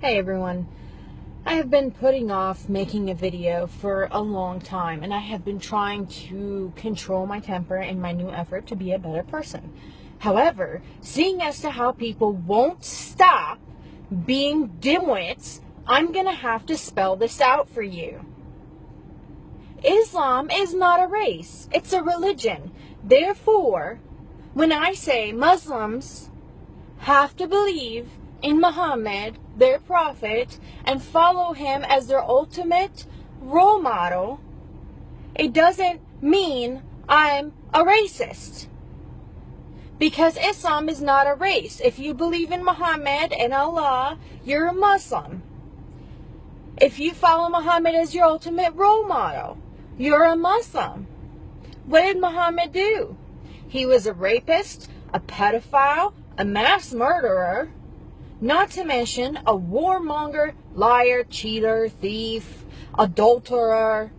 Hey everyone, I have been putting off making a video for a long time, and I have been trying to control my temper in my new effort to be a better person. However, seeing as to how people won't stop being dimwits, I'm gonna have to spell this out for you. Islam is not a race, it's a religion. Therefore, when I say Muslims have to believe in Muhammad, their prophet, and follow him as their ultimate role model, it doesn't mean I'm a racist. Because Islam is not a race. If you believe in Muhammad and Allah, you're a Muslim. If you follow Muhammad as your ultimate role model, you're a Muslim. What did Muhammad do? He was a rapist, a pedophile, a mass murderer, not to mention a warmonger, liar, cheater, thief, adulterer.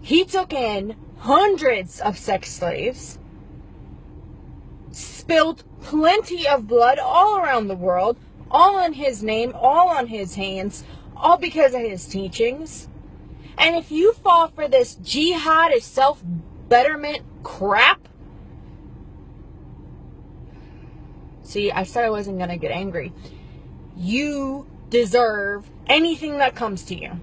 He took in hundreds of sex slaves, spilled plenty of blood all around the world, all in his name, all on his hands, all because of his teachings. And if you fall for this jihad is self-betterment crap, see, I said I wasn't going to get angry. You deserve anything that comes to you.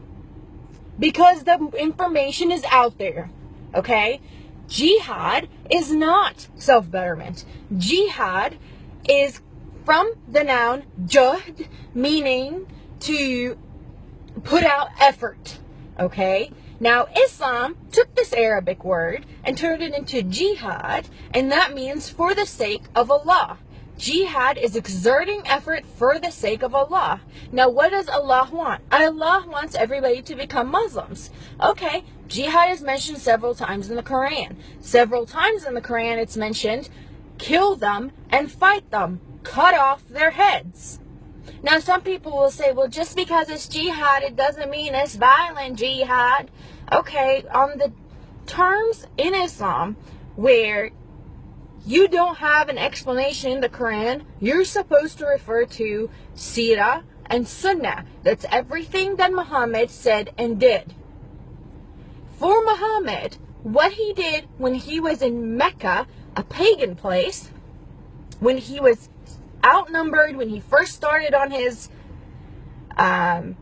Because the information is out there. Okay? Jihad is not self-betterment. Jihad is from the noun juhd, meaning to put out effort. Okay? Now, Islam took this Arabic word and turned it into jihad, and that means for the sake of Allah. Jihad is exerting effort for the sake of Allah. Now, what does Allah want? Allah wants everybody to become Muslims. Okay, jihad is mentioned several times in the Quran. Several times in the Quran it's mentioned, kill them and fight them. Cut off their heads. Now, some people will say, well, just because it's jihad, it doesn't mean it's violent jihad. Okay, on the terms in Islam where you don't have an explanation in the Quran, you're supposed to refer to Sirah and Sunnah. That's everything that Muhammad said and did. For Muhammad, what he did when he was in Mecca, a pagan place, when he was outnumbered, when he first started on his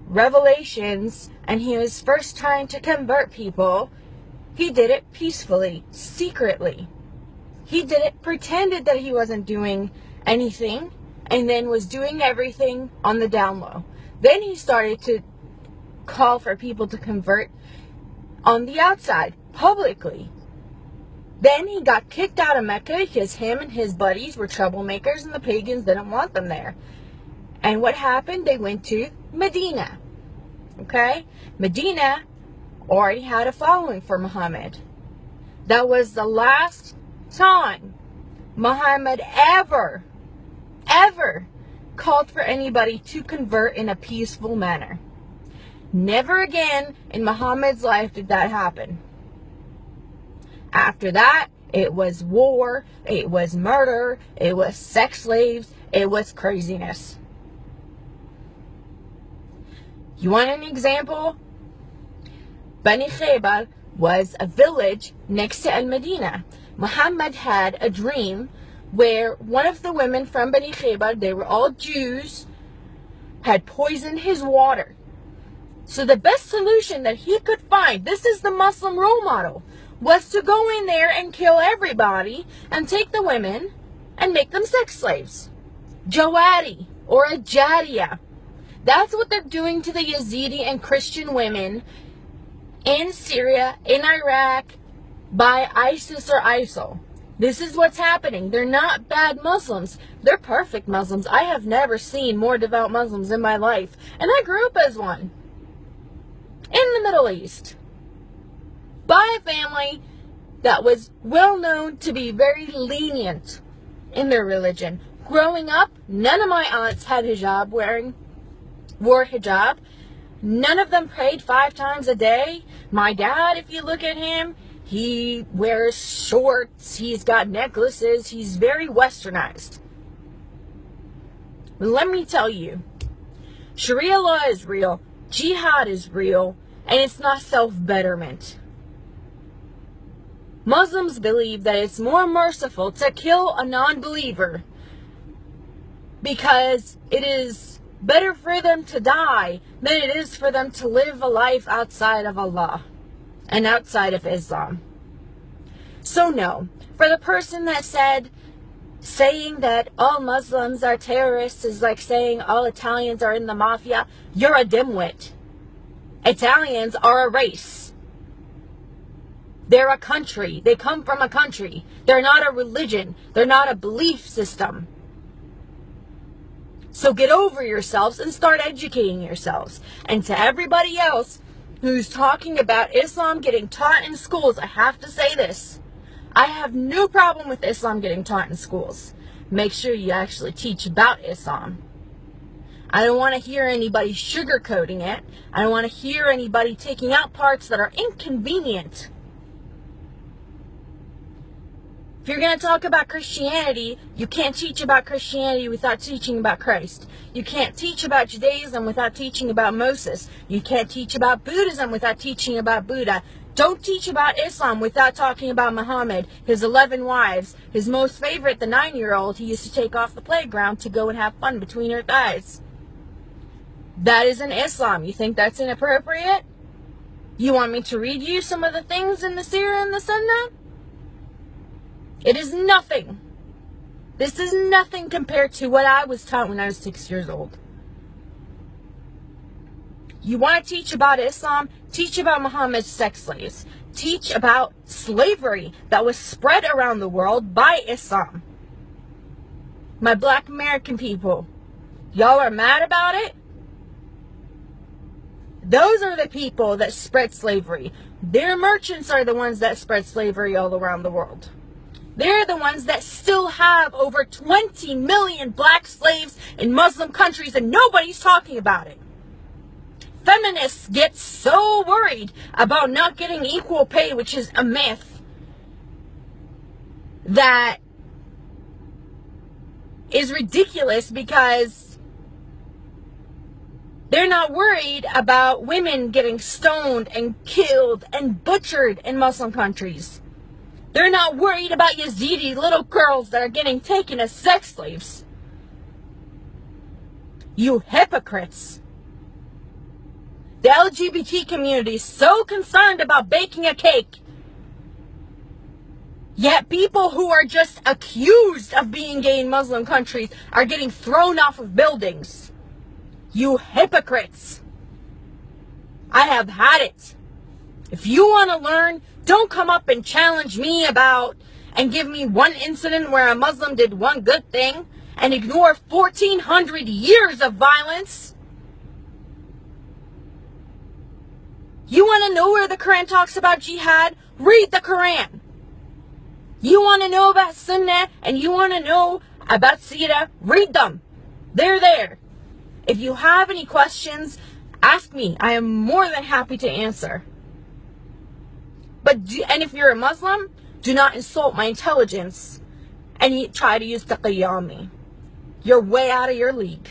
revelations and he was first trying to convert people, he did it peacefully, secretly. He did it, pretended that he wasn't doing anything, and then was doing everything on the down low. Then he started to call for people to convert on the outside, publicly. Then he got kicked out of Mecca because him and his buddies were troublemakers and the pagans didn't want them there. And what happened? They went to Medina. Okay? Medina already had a following for Muhammad. That was the last time Muhammad ever called for anybody to convert in a peaceful manner. Never again in Muhammad's life did that happen. After that, it was war, it was murder, it was sex slaves, it was craziness. You want an example? Bani Khaybar was a village next to Al-Medina. Muhammad had a dream where one of the women from Bani Khaybar, they were all Jews, had poisoned his water. So the best solution that he could find, this is the Muslim role model, was to go in there and kill everybody and take the women and make them sex slaves. Jawari or a Jariya. That's what they're doing to the Yazidi and Christian women in Syria, in Iraq, by ISIS or ISIL. This is what's happening. They're not bad Muslims. They're perfect Muslims. I have never seen more devout Muslims in my life. And I grew up as one. In the Middle East. By a family that was well known to be very lenient in their religion. Growing up, none of my aunts had hijab wore hijab. None of them prayed 5 times a day. My dad, if you look at him, he wears shorts, he's got necklaces, he's very westernized. Let me tell you, Sharia law is real. Jihad is real. And it's not self-betterment. Muslims believe that it's more merciful to kill a non-believer because it is better for them to die than it is for them to live a life outside of Allah and outside of Islam. So no, for the person that said saying that all Muslims are terrorists is like saying all Italians are in the mafia, you're a dimwit. Italians are a race. They're a country. They come from a country. They're not a religion. They're not a belief system. So get over yourselves and start educating yourselves. And to everybody else who's talking about Islam getting taught in schools, I have to say this. I have no problem with Islam getting taught in schools. Make sure you actually teach about Islam. I don't want to hear anybody sugarcoating it. I don't want to hear anybody taking out parts that are inconvenient. If you're going to talk about Christianity, you can't teach about Christianity without teaching about Christ. You can't teach about Judaism without teaching about Moses. You can't teach about Buddhism without teaching about Buddha. Don't teach about Islam without talking about Muhammad, his 11 wives, his most favorite, the 9-year-old he used to take off the playground to go and have fun between her thighs. That isn't Islam. You think that's inappropriate? You want me to read you some of the things in the Sirah and the Sunnah? It is nothing. This is nothing compared to what I was taught when I was 6 years old. You want to teach about Islam? Teach about Muhammad's sex slaves. Teach about slavery that was spread around the world by Islam. My black American people, y'all are mad about it? Those are the people that spread slavery. Their merchants are the ones that spread slavery all around the world. They're the ones that still have over 20 million black slaves in Muslim countries and nobody's talking about it. Feminists get so worried about not getting equal pay, which is a myth, that is ridiculous because they're not worried about women getting stoned and killed and butchered in Muslim countries. They're not worried about Yazidi little girls that are getting taken as sex slaves. You hypocrites. The LGBT community is so concerned about baking a cake. Yet people who are just accused of being gay in Muslim countries are getting thrown off of buildings. You hypocrites. I have had it. If you want to learn, don't come up and challenge me about and give me one incident where a Muslim did one good thing and ignore 1,400 years of violence. You want to know where the Quran talks about jihad? Read the Quran. You want to know about Sunnah and you want to know about Sirah? Read them. They're there. If you have any questions, ask me. I am more than happy to answer. And if you're a Muslim, do not insult my intelligence and try to use taqiyya on me. You're way out of your league.